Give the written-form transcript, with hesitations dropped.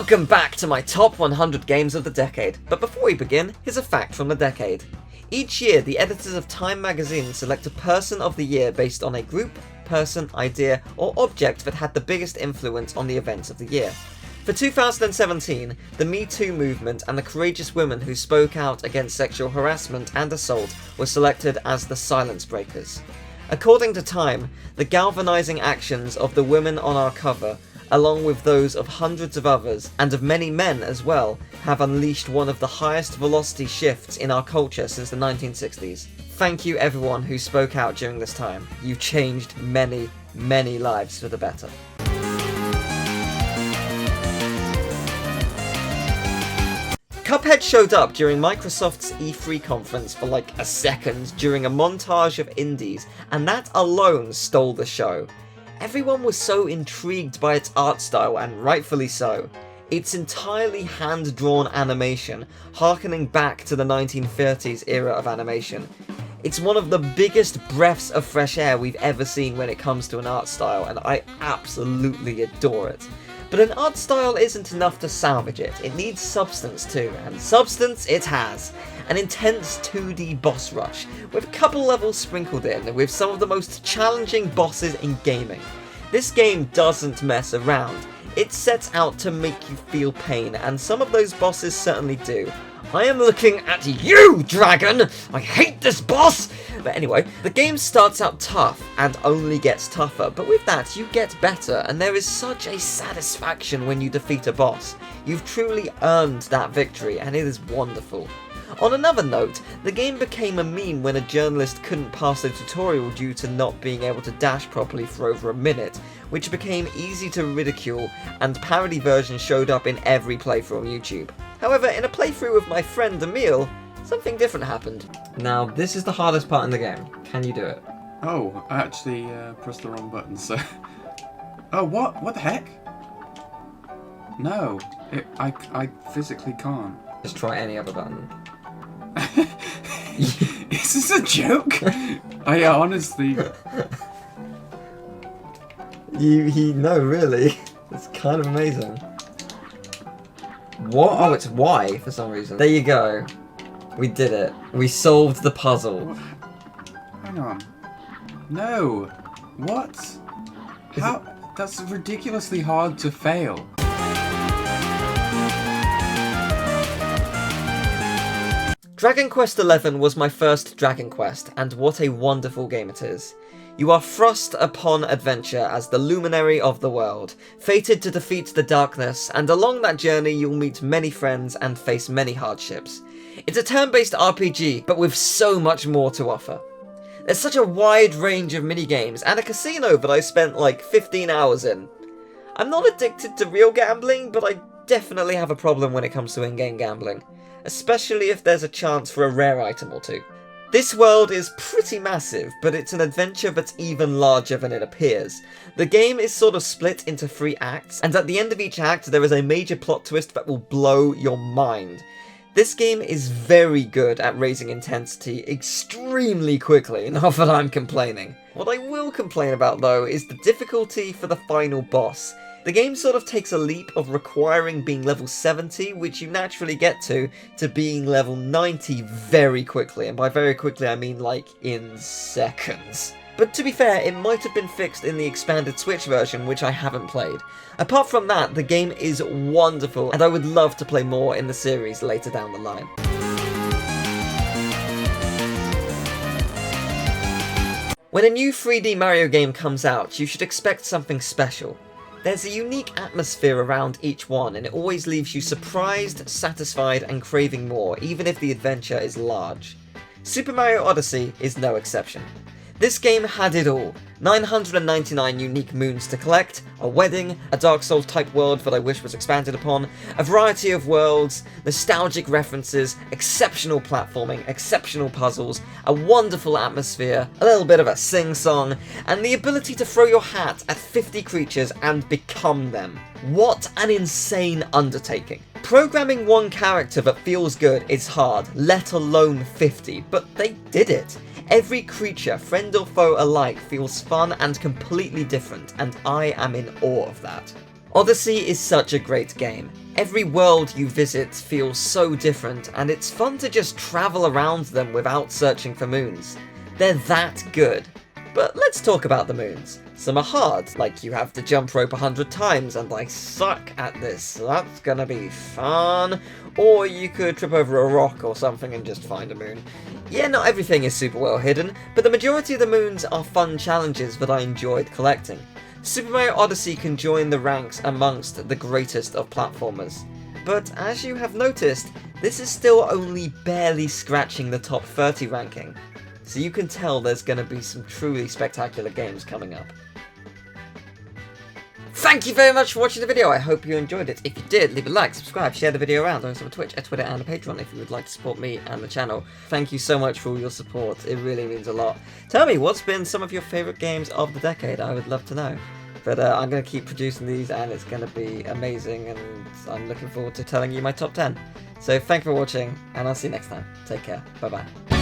Welcome back to my top 100 games of the decade, but before we begin, here's a fact from the decade. Each year, the editors of Time magazine select a person of the year based on a group, person, idea, or object that had the biggest influence on the events of the year. For 2017, the Me Too movement and the courageous women who spoke out against sexual harassment and assault were selected as the silence breakers. According to Time, the galvanizing actions of the women on our cover, along with those of hundreds of others, and of many men as well, have unleashed one of the highest velocity shifts in our culture since the 1960s. Thank you everyone who spoke out during this time. You've changed many, many lives for the better. Cuphead showed up during Microsoft's E3 conference for like a second during a montage of indies, and that alone stole the show. Everyone was so intrigued by its art style, and rightfully so. It's entirely hand-drawn animation, harkening back to the 1930s era of animation. It's one of the biggest breaths of fresh air we've ever seen when it comes to an art style, and I absolutely adore it. But an art style isn't enough to salvage it, it needs substance too, and substance it has. An intense 2D boss rush, with a couple levels sprinkled in, with some of the most challenging bosses in gaming. This game doesn't mess around, it sets out to make you feel pain, and some of those bosses certainly do. I am looking at you, dragon! I hate this boss! But anyway, the game starts out tough and only gets tougher, but with that you get better, and there is such a satisfaction when you defeat a boss. You've truly earned that victory, and it is wonderful. On another note, the game became a meme when a journalist couldn't pass a tutorial due to not being able to dash properly for over a minute, which became easy to ridicule, and parody versions showed up in every playthrough on YouTube. However, in a playthrough with my friend Emil, something different happened. Now, this is the hardest part in the game. Can you do it? Oh, I actually pressed the wrong button, so... Oh, what? What the heck? No, I physically can't. Just try any other button. Is this a joke? I honestly... No, really. It's kind of amazing. What? Oh, it's Y for some reason. There you go. We did it. We solved the puzzle. What? Hang on. No. What? How? That's ridiculously hard to fail. Dragon Quest XI was my first Dragon Quest, and what a wonderful game it is. You are thrust upon adventure as the luminary of the world, fated to defeat the darkness, and along that journey you'll meet many friends and face many hardships. It's a turn-based RPG, but with so much more to offer. There's such a wide range of minigames, and a casino that I spent like 15 hours in. I'm not addicted to real gambling, but I definitely have a problem when it comes to in-game gambling, especially if there's a chance for a rare item or two. This world is pretty massive, but it's an adventure that's even larger than it appears. The game is sort of split into 3 acts, and at the end of each act there is a major plot twist that will blow your mind. This game is very good at raising intensity extremely quickly, not that I'm complaining. What I will complain about though is the difficulty for the final boss. The game sort of takes a leap of requiring being level 70, which you naturally get to being level 90 very quickly, and by very quickly I mean like in seconds. But to be fair, it might have been fixed in the expanded Switch version, which I haven't played. Apart from that, the game is wonderful, and I would love to play more in the series later down the line. When a new 3D Mario game comes out, you should expect something special. There's a unique atmosphere around each one, and it always leaves you surprised, satisfied, and craving more, even if the adventure is large. Super Mario Odyssey is no exception. This game had it all. 999 unique moons to collect, a wedding, a Dark Souls type world that I wish was expanded upon, a variety of worlds, nostalgic references, exceptional platforming, exceptional puzzles, a wonderful atmosphere, a little bit of a sing-song, and the ability to throw your hat at 50 creatures and become them. What an insane undertaking. Programming one character that feels good is hard, let alone 50, but they did it. Every creature, friend or foe alike, feels fun and completely different, and I am in awe of that. Odyssey is such a great game. Every world you visit feels so different, and it's fun to just travel around them without searching for moons. They're that good. But let's talk about the moons. Some are hard, like you have to jump rope 100 times, and I suck at this, so that's gonna be fun. Or you could trip over a rock or something and just find a moon. Yeah, not everything is super well hidden, but the majority of the moons are fun challenges that I enjoyed collecting. Super Mario Odyssey can join the ranks amongst the greatest of platformers. But as you have noticed, this is still only barely scratching the top 30 ranking. So you can tell there's going to be some truly spectacular games coming up. Thank you very much for watching the video. I hope you enjoyed it. If you did, leave a like, subscribe, share the video around. Also on Twitch, Twitter, and Patreon if you would like to support me and the channel. Thank you so much for all your support. It really means a lot. Tell me, what's been some of your favourite games of the decade? I would love to know. But I'm going to keep producing these, and it's going to be amazing, and I'm looking forward to telling you my top 10. So thank you for watching, and I'll see you next time. Take care. Bye-bye.